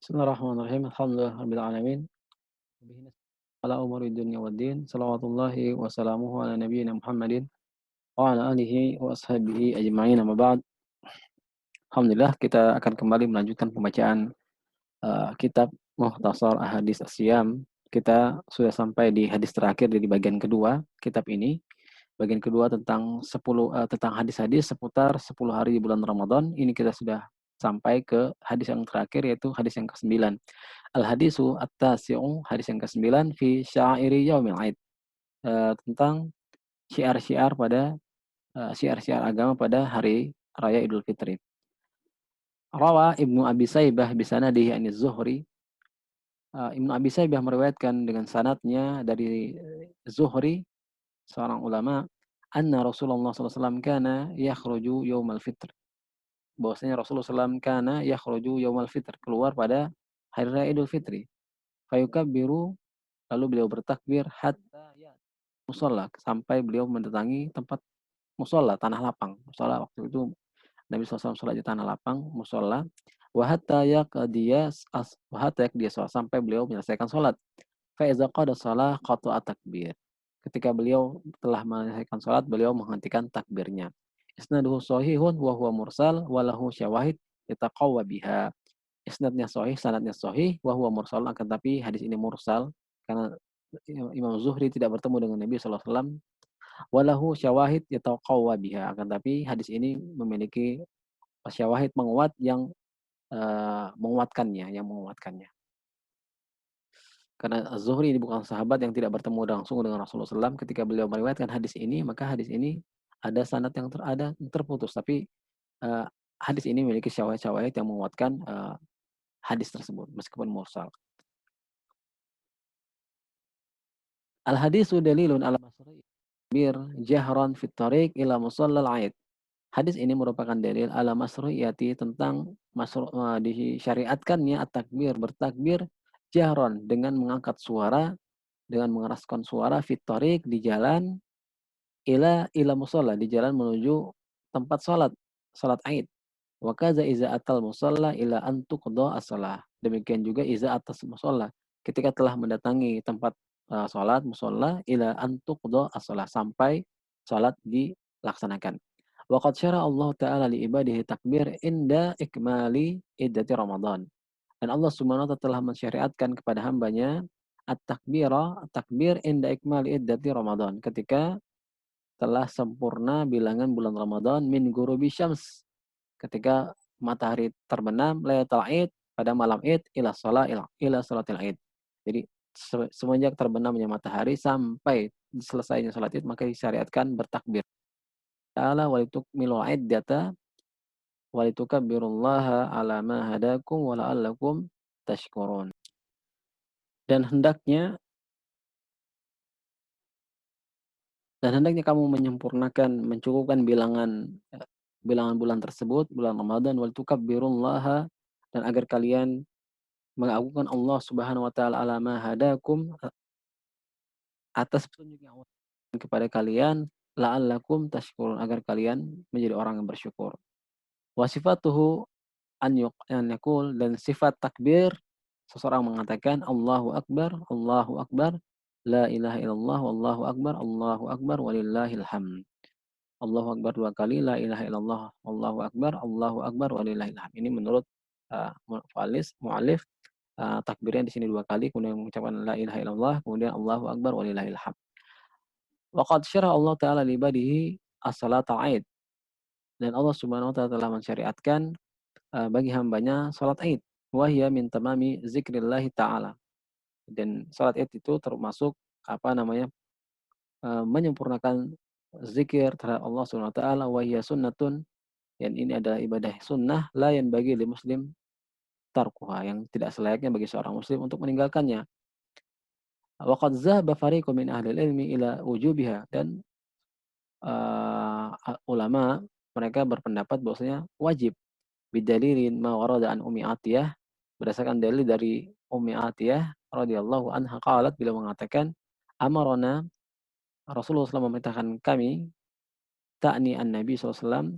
Bismillahirrahmanirrahim. Alhamdulillahirabbil alamin. Wabihi nasta'in ala umuri dunya waddin. Shalawatullahi wa salamuhu ala nabiyyina Muhammadin wa ala alihi wa ashabihi ajma'in. Amma ba'd. Alhamdulillah kita akan kembali melanjutkan pembacaan kitab Mukhtasar Ahadits As-Shiyam. Kita sudah sampai di hadis terakhir di bagian kedua kitab ini. Bagian kedua tentang tentang hadis-hadis seputar 10 hari di bulan Ramadan. Ini kita sudah sampai ke hadis yang terakhir, yaitu hadis yang ke-9. Al-hadisu at-tasi'u, hadis yang ke-9, fi syairi yaumil Aid, tentang syiar-syiar agama pada hari raya Idul Fitri. Rawa Ibnu Abi Saibah bi sanadihi an Zuhri. Ibnu Abi Saibah meriwayatkan dengan sanadnya dari Zuhri, seorang ulama, anna Rasulullah SAW kana yakhruju yaumal fitr. Bahwasanya Rasulullah SAW kana yakhruju yaumal fitr, keluar pada hari raya Idul Fitri. Fayukabbiru, lalu beliau bertakbir hatta ya musalla, sampai beliau mendatangi tempat musalla, tanah lapang. Musalla waktu itu Nabi SAW sholat di tanah lapang, musalla. Wa hatta yaqdiya sholat, sampai beliau menyelesaikan sholat. Fa iza qada shalah qata'a takbir. Ketika beliau telah menyelesaikan sholat, beliau menghentikan takbirnya. Isnaduhu shahihun wa huwa mursal wa lahu syawahid yataqawwa biha. Isnadnya sahih, sanadnya sahih, wa huwa mursal, akan tapi hadis ini mursal karena Imam Zuhri tidak bertemu dengan Nabi SAW. Walahu syawahid yataqawwa biha, akan tapi hadis ini memiliki syawahid menguat yang menguatkannya. Karena Az-Zuhri ini bukan sahabat yang tidak bertemu langsung dengan Rasulullah SAW. Ketika beliau meriwayatkan hadis ini, maka hadis ini ada sanad yang terputus, tapi uh, hadis ini memiliki syawahid yang menguatkan hadis tersebut meskipun mursal. Al-hadisu dalilun ala masru'i bir jahran fit tariq ila musallal Aid. Hadis ini merupakan dalil ala masru'iyati, tentang disyariatkannya at-takbir, bertakbir jahran, dengan mengangkat suara, dengan mengeraskan suara, fit tariq, di jalan, ila musalla, di jalan menuju tempat salat Aid. Wa kaza iza atal musalla ila an tuqda as-shalah. Demikian juga iza atas musalla, ketika telah mendatangi tempat salat musalla, ila an tuqda as-shalah, sampai salat dilaksanakan. Wa qad syara Allah Ta'ala li ibadihi takbir inda ikmali iddati Ramadan. Dan Allah Subhanahu wa taala telah mensyariatkan kepada hambanya takbir inda ikmali iddati Ramadan, ketika telah sempurna bilangan bulan Ramadan, min ghurubi syams, ketika matahari terbenam, lailatul Id, pada malam Id, ila salatil Id. Jadi semenjak terbenamnya matahari sampai selesainya salat Id, maka disyariatkan bertakbir. Ta'ala walitukmilul iddata walitukabbirullaha ala ma hadakum wa la'allakum tashkurun. Dan hendaknya kamu mencukupkan bilangan bulan tersebut, bulan Ramadan, wal tukabbirullaha, dan agar kalian mengagungkan Allah Subhanahu wa taala, ala ma hadakum, atas petunjuk yang Allah kepada kalian, la'allakum tashkurun, agar kalian menjadi orang yang bersyukur. Wa sifatuhu an yaqul, dan sifat takbir, seseorang mengatakan Allahu akbar, la ilaha illallah, Allahu akbar walillahil hamd. Allahu akbar 2 kali, la ilaha illallah, Allahu akbar walillahil hamd. Ini menurut muallif, takbirnya di sini 2 kali, kemudian mengucapkan la ilaha illallah, kemudian Allahu akbar walillahil hamd. Wa qad syara Allah Ta'ala li ibadihi as-salata Aid. Dan Allah Subhanahu wa taala telah mensyariatkan bagi hambanya salat Aid. Wa hiya min tamami zikrillah ta'ala. Dan salat Id itu termasuk menyempurnakan zikir terhadap Allah Subhanahu wa taala. Wa hiya sunnatun, dan ini adalah ibadah sunnah, la yanbaghi li muslim tarkuha, yang tidak selayaknya bagi seorang muslim untuk meninggalkannya. Wa qad zahaba fariqun min ahli ilmi ila wujubiha, dan ulama mereka berpendapat bahwasanya wajib, bidalilin ma warada an Ummi Atiyah, berdasarkan dalil dari Ummi Atiyah radhiyallahu anha, qalat, beliau mengatakan, amarona, Rasulullah SAW memerintahkan kami, ta'ni an Nabi SAW,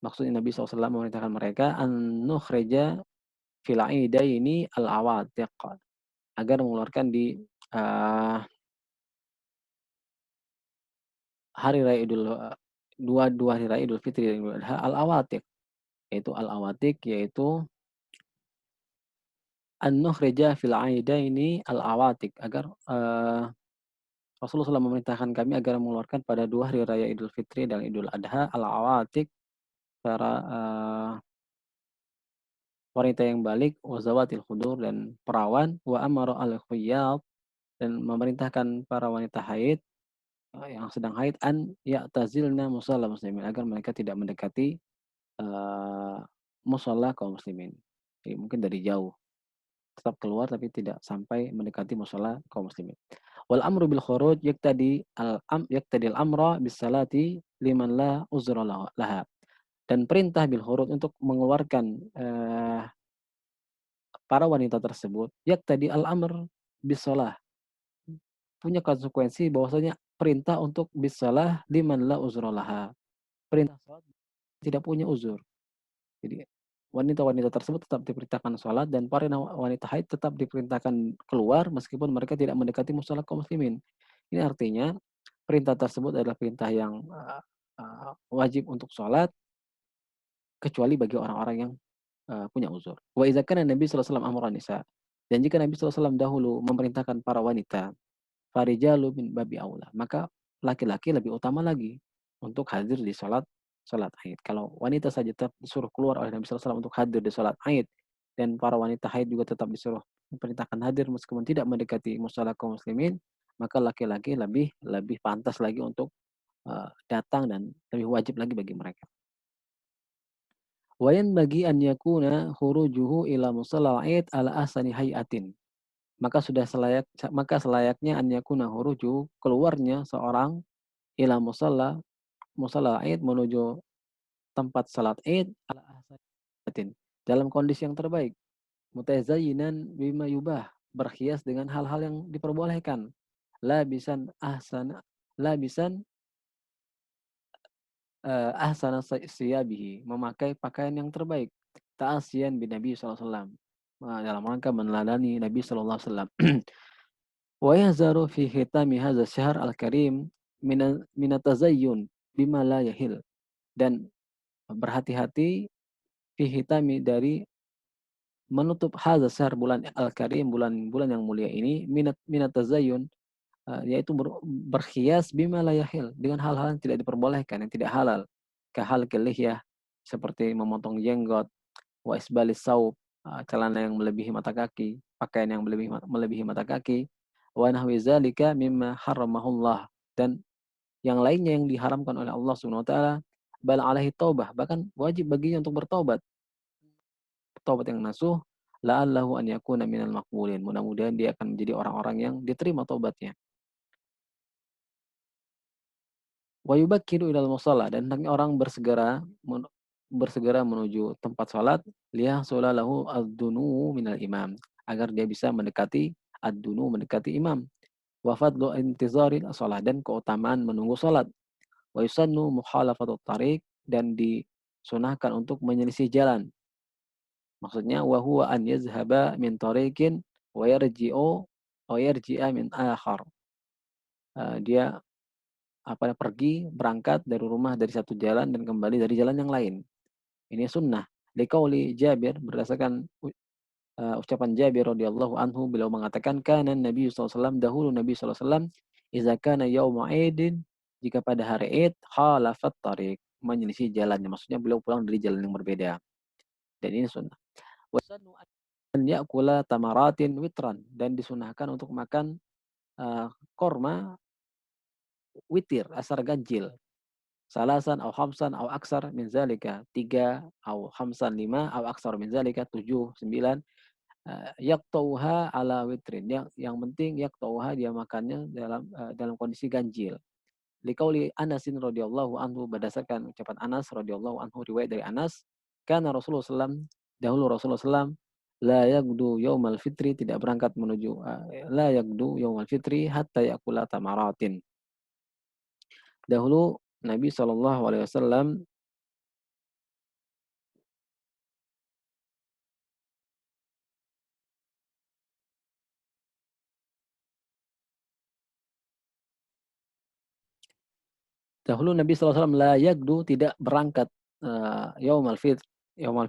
maksudnya Nabi SAW memerintahkan mereka, an nukhrija fil idaini al-awatiq, agar mengeluarkan di, eee, hari raya dua hari raya Idul Fitri dan Idul Adha al-awatiq, yaitu an-nukhrija fil aidaini al-awatiq, agar, Rasulullah SAW memerintahkan kami agar mengeluarkan pada 2 hari raya Idul Fitri dan Idul Adha al-awatiq, para, wanita yang balik, wa zawatil khudur, dan perawan, wa amara al-khuyyad, dan memerintahkan para wanita haid, yang sedang haid, an ya'tazilna musalla muslimin, agar mereka tidak mendekati, musalla kaum muslimin. Jadi mungkin dari jauh, tetap keluar tapi tidak sampai mendekati musalla kaum muslimin. Wal amru bil khuruj yaqtadi al-amra bis salati liman la uzra laha. Dan perintah bil khuruj untuk mengeluarkan, para wanita tersebut yaqtadi al-amr bis shalah, punya konsekuensi bahwasanya perintah untuk bis shalah liman la uzra laha. Perintah salat tidak punya uzur. Jadi wanita-wanita tersebut tetap diperintahkan sholat, dan para wanita haid tetap diperintahkan keluar meskipun mereka tidak mendekati mushola kaum muslimin. Ini artinya perintah tersebut adalah perintah yang, wajib untuk sholat, kecuali bagi orang-orang yang, punya uzur. Wa idza kana Nabi sallallahu alaihi wasallam amara nisa, dan jika Nabi sallallahu alaihi wasallam dahulu memerintahkan para wanita, farijalu min babi aula, maka laki-laki lebih utama lagi untuk hadir di salat Aid. Kalau wanita saja tetap disuruh keluar oleh Nabi sallallahu alaihi wasallam untuk hadir di salat Aid, dan para wanita haid juga tetap disuruh diperintahkan hadir meskipun tidak mendekati musala kaum muslimin, maka laki-laki lebih lebih pantas lagi untuk, datang, dan lebih wajib lagi bagi mereka. Wa yanbaghi an yakuna khurujuhu ila musallal Aid ala ahsani hay'atin. Maka selayaknya an yakuna khurujuhu, keluarnya seorang ila musalla Id, menuju tempat salat Id, ala ahsani, dalam kondisi yang terbaik, mutazayyinan bima yubah, berhias dengan hal-hal yang diperbolehkan, labisan ahsana labisan, ahsana siyabihi, memakai pakaian yang terbaik, ta'asiyan bin Nabi sallallahu alaihi wasallam, dalam rangka meneladani Nabi sallallahu alaihi wasallam. Wa yahzaru fi khitami hadzal syahr al-karim minat tazayyun bima la yahil, dan berhati-hati fi hitami, dari menutup hadzal syahr, bulan al-karim, bulan-bulan yang mulia ini, minat minat tazayyun, yaitu berhias bima la yahil, dengan hal-hal yang tidak diperbolehkan, yang tidak halal. Kahalqil lihyah, seperti memotong jenggot, wa isbalis saub, celana yang melebihi mata kaki, pakaian yang melebihi mata kaki, wa nahwi zalika mimma haramahullah, dan yang lainnya yang diharamkan oleh Allah Subhanahu wa taala, bal alaihi taubah, bahkan wajib baginya untuk bertobat, taubat yang nasuh, la'allahu an yakuna minal maqbulin, mudah-mudahan dia akan menjadi orang-orang yang diterima taubatnya. Wa yubakkiru ilal musalla, dan hendaknya orang bersegera menuju tempat salat, liyahsula lahu ad-dunu minal imam, agar dia bisa mendekati imam. Wa fadlu intizaril shalah, dan keutamaan menunggu salat. Wa yusannu mukhalafatut tariq, dan disunahkan untuk menyelisih jalan. Maksudnya wa huwa an yazhaba min tariqin wa yarji'a min akhar. Dia berangkat dari rumah dari satu jalan dan kembali dari jalan yang lain. Ini sunnah. Liqauli Jabir, berdasarkan ucapan Jabir radhiyallahu anhu, beliau mengatakan, kana Nabi sallallahu alaihi wasallam, dahulu Nabi sallallahu alaihi wasallam, idza kana yauma Aidin, jika pada hari Id, khalafat tariq, menyelisih jalannya. Maksudnya beliau pulang dari jalan yang berbeda. Dan ini sunnah. Wa sannu an ya'kula tamaratin witran, dan disunahkan untuk makan, korma witir, asar ganjil. Salasan au khamsan au aksar min zalika, 3 au khamsan, 5 au aksar min zalika, 7, 9, yaqtauha ala witrin, yang penting yaqtauha, dia makannya dalam kondisi ganjil. Liqauli Anasin radhiyallahu anhu, berdasarkan ucapan Anas radhiyallahu anhu, riwayat dari Anas, kana Rasulullah sallam, dahulu Rasulullah sallam, la yagdu yaumal fitri, tidak berangkat menuju, la yagdu yaumal fitri hatta yakula tamaratin. Dahulu Nabi sallallahu alaihi wasallam Dahulu Nabi SAW la yagdu tidak berangkat, yaumul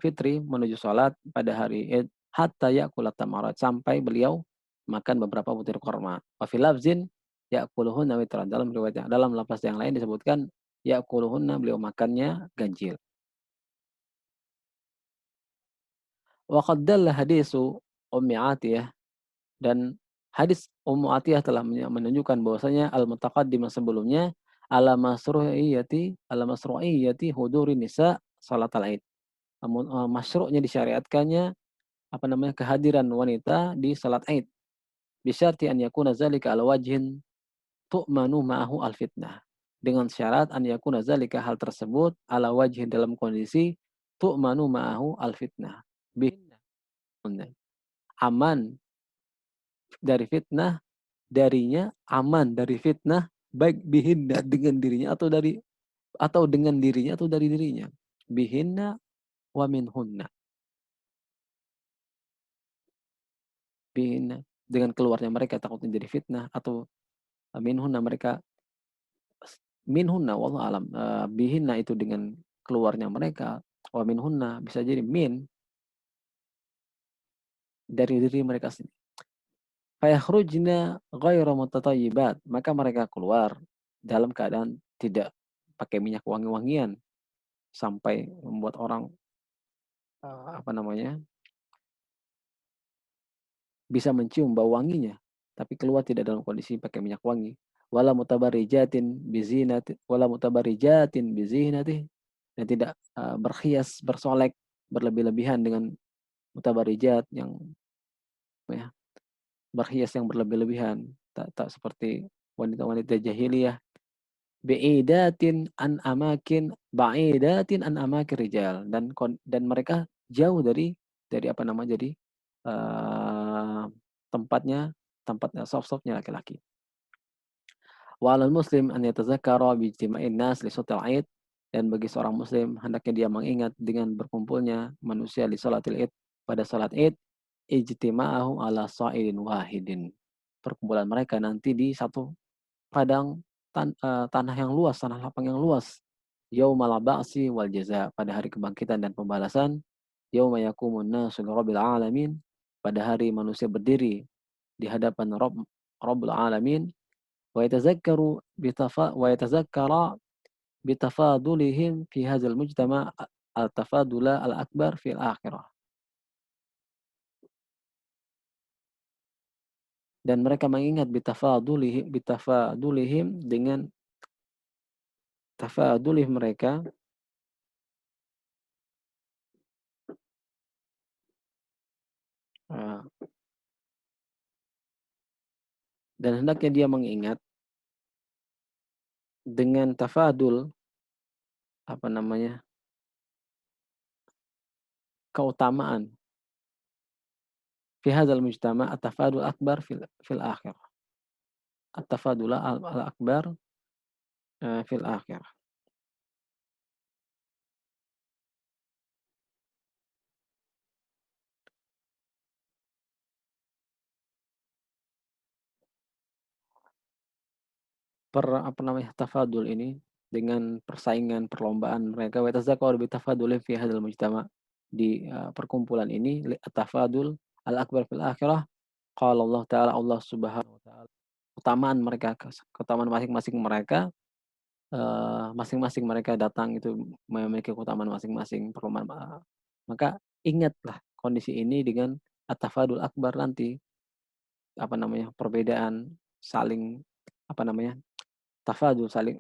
fitri menuju salat pada hari Id hatta ya'kula tamarat sampai beliau makan beberapa butir kurma. Wa fil lafzin ya'kuluhunna witran. Dalam lafaz yang lain disebutkan ya'kuluhunna beliau makannya ganjil. Wa qad dalla hadisu Ummi Atiyah dan hadis Ummu Atiyah telah menunjukkan bahwasanya al-mutaqaddim sebelumnya ala masru'iyyati huduri nisa salatal Id. Masyru'nya disyariatkannya kehadiran wanita di salat Id. Bisyarti an yakuna zalika ala wajhin tu'manu ma'ahu al-fitnah. Dengan syarat an yakuna zalika hal tersebut ala wajhin dalam kondisi tu'manu ma'ahu al-fitnah. Aman dari fitnah darinya, aman dari fitnah baik bihinna dengan dirinya atau dari dirinya. Bihinna wa minhunna. Bihinna dengan keluarnya mereka takutnya jadi fitnah atau minhunna mereka minhunna wallahu alam. Bihinna itu dengan keluarnya mereka, wa minhunna bisa jadi dari diri mereka sendiri. Fayakhrujna ghairu mutatayyibat, maka mereka keluar dalam keadaan tidak pakai minyak wangi-wangian sampai membuat orang apa namanya bisa mencium bau wanginya, tapi keluar tidak dalam kondisi pakai minyak wangi. Wala mutabarijatin bizinati dan tidak berhias, bersolek, berlebih-lebihan dengan mutabarijat yang ya, berhias yang berlebih-lebihan, tak seperti wanita-wanita jahiliyah. Ba'idatin an amakin rijal dan mereka jauh dari apa namanya jadi tempatnya soft-softnya laki-laki. Wa 'alal muslim an yatazakkara bi ijtima'in nas li salatil Id dan bagi seorang muslim hendaknya dia mengingat dengan berkumpulnya manusia di salatil Id pada salat Id ijtima'ahum ala sha'idin wahidin. Perkumpulan mereka nanti di satu padang tanah yang luas, tanah lapang yang luas. Yaumal ba'si wal jaza, pada hari kebangkitan dan pembalasan. Yauma yaqumun nasu lirabbil alamin, pada hari manusia berdiri di hadapan Rabbul alamin. Wa yatazakkara bitafadulihim fi hadzal mujtama' al-tafadula al-akbar fil akhirah. Dan mereka mengingat bitafadulihim dengan tafadulih mereka dan hendaknya dia mengingat dengan tafadul keutamaan fi hadzal mujtama' at-tafadul akbar fil akhirah. At-tafadul al-akbar fil akhirah. Tafadul ini dengan persaingan perlombaan mereka wa tazakkar bi tafadul fi hadzal mujtama' di perkumpulan ini at-tafadul al-akbar fil akhirah. Qala Allah taala, Allah Subhanahu wa taala keutamaan masing-masing mereka, masing-masing mereka datang itu memiliki keutamaan masing-masing perlombaan. Maka ingatlah kondisi ini dengan at-tafadul akbar nanti perbedaan saling tafadul saling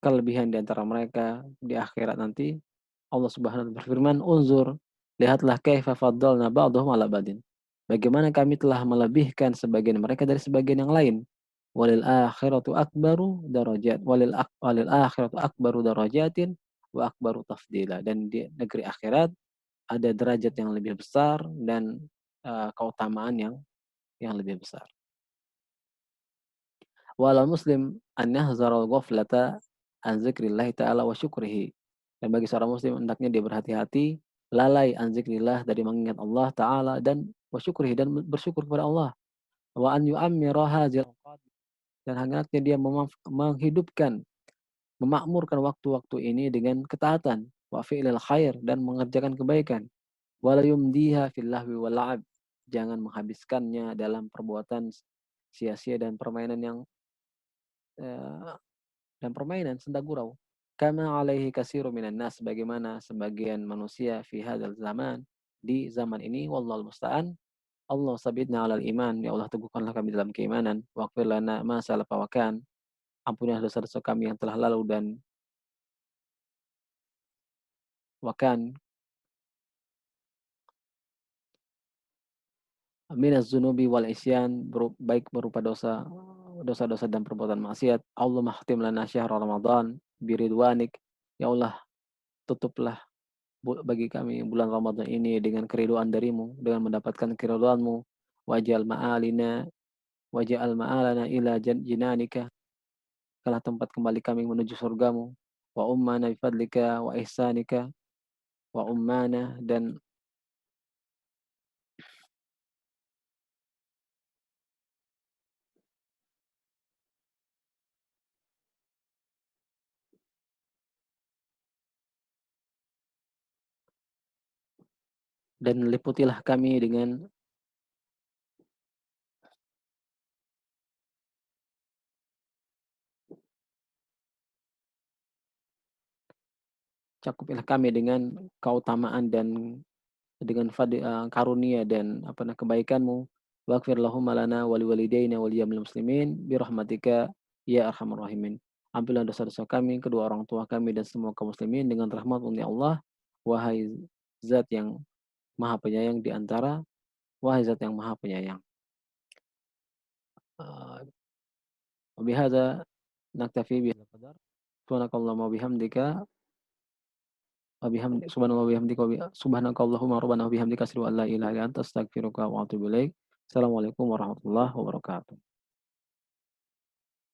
kelebihan di antara mereka di akhirat nanti. Allah Subhanahu wa taala berfirman, "Unzur, lihatlah kaifa faddalna ba'dahum 'ala ba'din." Bagaimana kami telah melebihkan sebagian mereka dari sebagian yang lain. Walil akhiratu akbaru darajatin wa akbaru tafdila. Dan di negeri akhirat ada derajat yang lebih besar dan keutamaan yang lebih besar. Walal muslim an yahzaral ghaflata an dzikrillah ta'ala wa syukrihi. Dan bagi seorang muslim hendaknya dia berhati-hati lalai an dzikrillah dari mengingat Allah Ta'ala dan wa syukrihi dan bersyukur kepada Allah. Wa an yu'ammira hadzal dan hendaknya dia menghidupkan, memakmurkan waktu-waktu ini dengan ketaatan, wa fi'lil khair dan mengerjakan kebaikan, wala yumdiha fil lahwi wal la'ab. Jangan menghabiskannya dalam perbuatan sia-sia dan permainan yang eee, senda gurau. Kama alaihi katsirun minan nas, bagaimana sebagian manusia fi hadzal zaman, di zaman ini, wallahul musta'an. Allah sabitna 'alal iman, ya Allah teguhkanlah kami dalam keimanan, waghfir lana ma salafa wa kan, ampunilah dosa-dosa kami yang telah lalu dan wakan minaz zunubi wal isyan, baik berupa dosa-dosa dan perbuatan maksiat. Allahumma khtim lana syahr Ramadan biridwanik, ya Allah tutuplah bagi kami bulan Ramadan ini dengan keridhaan darimu, dengan mendapatkan keridhaanmu. Waj'al ma'alina waj'al ma'alana ila jinanika, engkaulah tempat kembali kami menuju surgamu. Wa ummana bifadlika wa ihsanika, wa ummana dan liputilah kami dengan cakupilah kami dengan keutamaan dan dengan karunia dan kebaikan-Mu. Waghfir lahumma lana wa liwalidayna wa liyamil muslimin birahmatika ya arhamar rahimin. Ampunilah dosa-dosa kami, kedua orang tua kami dan semua kaum muslimin dengan rahmat-Mu ya Allah. Wahai Zat yang Maha Penyayang di antara Wahai Zat yang Maha Penyayang. Wa bihadza naktafi bihadzal qadar. Subhanakallahumma wa bihamdika subhanallah wa bihamdika subhanakallahumma rabbana wa bihamdika asyhadu an la ilaha illa anta astaghfiruka wa atubu ilaik. Assalamualaikum warahmatullahi wabarakatuh.